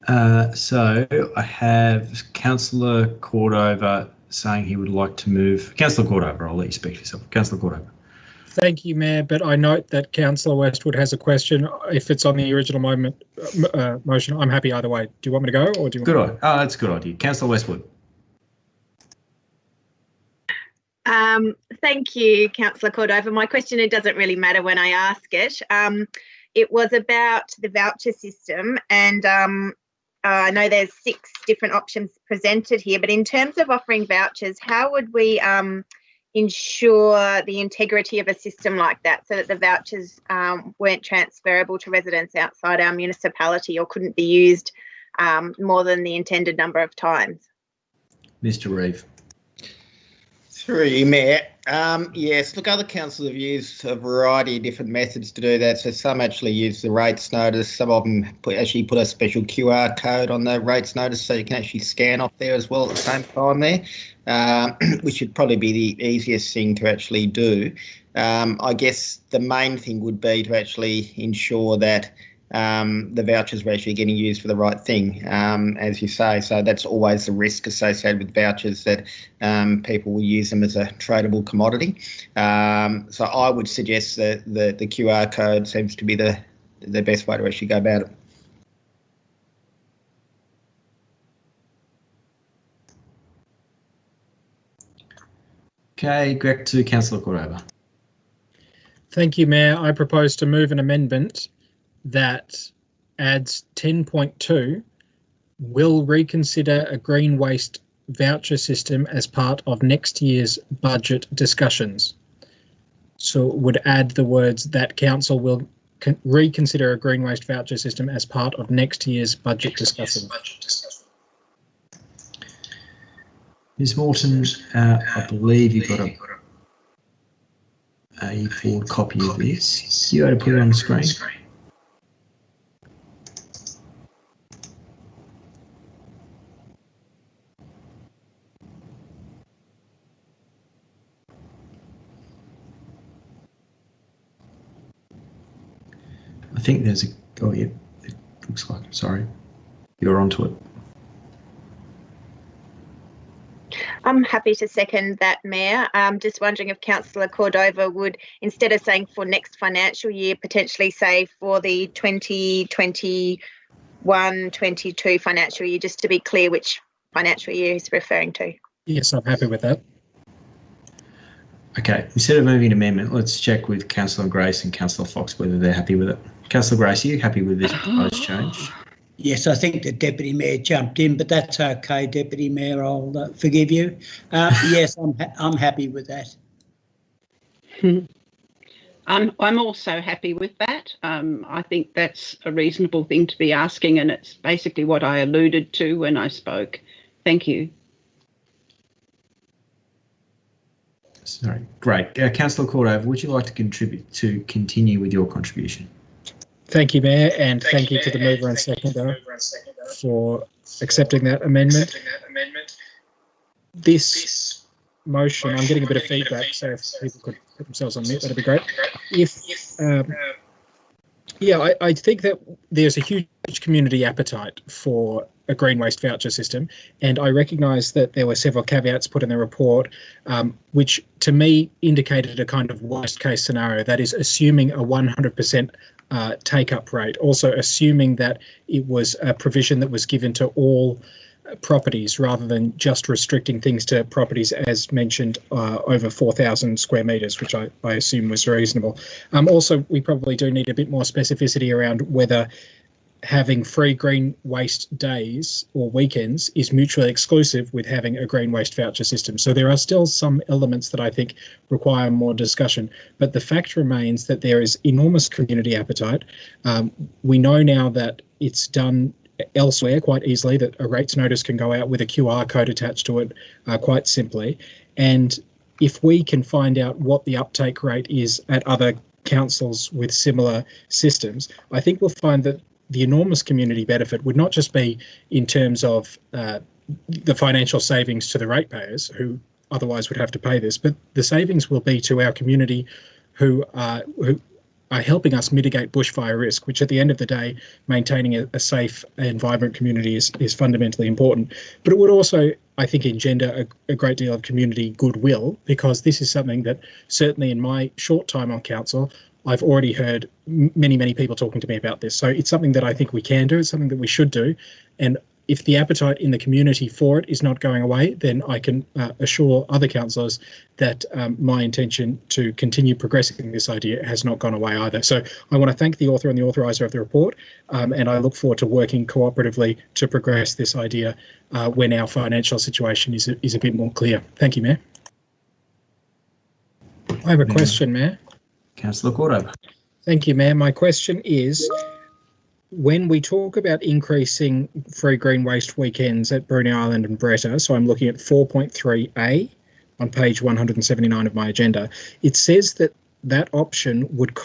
So I have Councillor Cordover saying he would like to move. Councillor Cordover, I'll let you speak for yourself. Councillor Cordover. Thank you, Mayor, but I note that Councillor Westwood has a question. If it's on the original motion, I'm happy either way. Do you want me to go, or do you want? Good idea. Oh, that's a good idea. Councillor Westwood. Thank you, Councillor Cordover. My question, it doesn't really matter when I ask it. It was about the voucher system, and I know there's 6 different options presented here, but in terms of offering vouchers, how would we ensure the integrity of a system like that, so that the vouchers weren't transferable to residents outside our municipality or couldn't be used more than the intended number of times? Mr. Reeve. Through you, Mayor. Yes, look, other councils have used a variety of different methods to do that. So some actually use the rates notice. Some of them actually put a special QR code on the rates notice so you can actually scan off there as well at the same time there, which would probably be the easiest thing to actually do. I guess the main thing would be to actually ensure that the vouchers were actually getting used for the right thing, as you say. So that's always the risk associated with vouchers, that people will use them as a tradable commodity. So I would suggest that the QR code seems to be the best way to actually go about it. Okay, back to Councillor Cordover. Thank you, Mayor. I propose to move an amendment that adds 10.2, will reconsider a green waste voucher system as part of next year's budget discussions. So it would add the words that council will reconsider a green waste voucher system as part of next year's budget discussions. Ms. Morton, I believe you've got a forward copy of this. You able to put it on the screen? I think there's a, oh yeah, it looks like, sorry, you're onto it. I'm happy to second that, Mayor. Just wondering if Councillor Cordover would, instead of saying for next financial year, potentially say for the 2021-22 financial year, just to be clear which financial year he's referring to. Yes, I'm happy with that. Okay, instead of moving an amendment, let's check with Councillor Grace and Councillor Fox whether they're happy with it. Councillor Grace, are you happy with this proposed change? Yes, I think the Deputy Mayor jumped in, but that's okay, Deputy Mayor. I'll forgive you. Yes, I'm happy with that. I'm also happy with that. I think that's a reasonable thing to be asking, and it's basically what I alluded to when I spoke. Thank you. Sorry, great. Councillor Cordover, would you like to continue with your contribution? Thank you, Mayor, and thank you to the mover and seconder for accepting that amendment. This motion, I'm getting a bit of feedback, so if people could put themselves on mute, that'd be great. I think that there's a huge community appetite for a green waste voucher system, and I recognise that there were several caveats put in the report, which to me indicated a kind of worst case scenario, that is assuming a 100% take-up rate, also assuming that it was a provision that was given to all properties rather than just restricting things to properties as mentioned over 4,000 square metres, which I assume was reasonable. Also, we probably do need a bit more specificity around whether having free green waste days or weekends is mutually exclusive with having a green waste voucher system. So there are still some elements that I think require more discussion, but the fact remains that there is enormous community appetite. We know now that it's done elsewhere quite easily, that a rates notice can go out with a QR code attached to it quite simply. And if we can find out what the uptake rate is at other councils with similar systems, I think we'll find that the enormous community benefit would not just be in terms of the financial savings to the ratepayers who otherwise would have to pay this, but the savings will be to our community who are helping us mitigate bushfire risk, which at the end of the day, maintaining a safe and vibrant community is fundamentally important. But it would also, I think, engender a great deal of community goodwill, because this is something that certainly in my short time on council, I've already heard many people talking to me about this. So it's something that I think we can do. It's something that we should do. And if the appetite in the community for it is not going away, then I can assure other councillors that my intention to continue progressing this idea has not gone away either. So I want to thank the author and the authoriser of the report, and I look forward to working cooperatively to progress this idea when our financial situation is a bit more clear. Thank you, Mayor. I have a question, Mayor. Councillor Cordover. Thank you, Mayor. My question is, when we talk about increasing free green waste weekends at Bruny Island and Bretta, so I'm looking at 4.3A on page 179 of my agenda, it says that that option would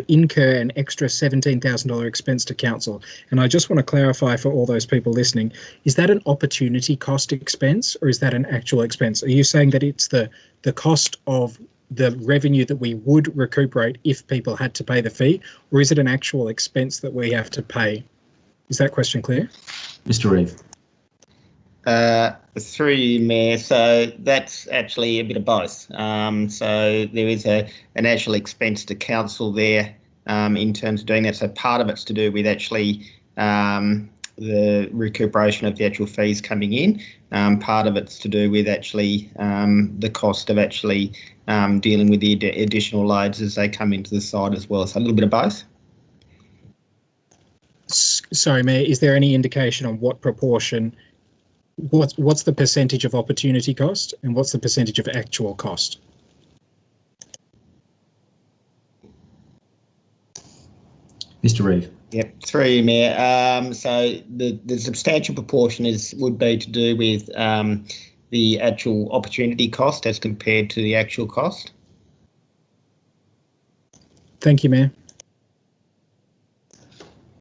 incur an extra $17,000 expense to council. And I just want to clarify for all those people listening, is that an opportunity cost expense or is that an actual expense? Are you saying that it's the cost of the revenue that we would recuperate if people had to pay the fee, or is it an actual expense that we have to pay? Is that question clear? Mr. Reeve. Through you, Mayor. So that's actually a bit of both. So there is an actual expense to council there in terms of doing that. So part of it's to do with actually the recuperation of the actual fees coming in. Part of it's to do with actually the cost of actually dealing with the additional loads as they come into the site as well. So a little bit of both. Sorry, Mayor, is there any indication on what proportion, what's the percentage of opportunity cost and what's the percentage of actual cost? Mr. Reeve. Yep, through you, Mayor. So the substantial proportion would be to do with the actual opportunity cost as compared to the actual cost. Thank you, Mayor.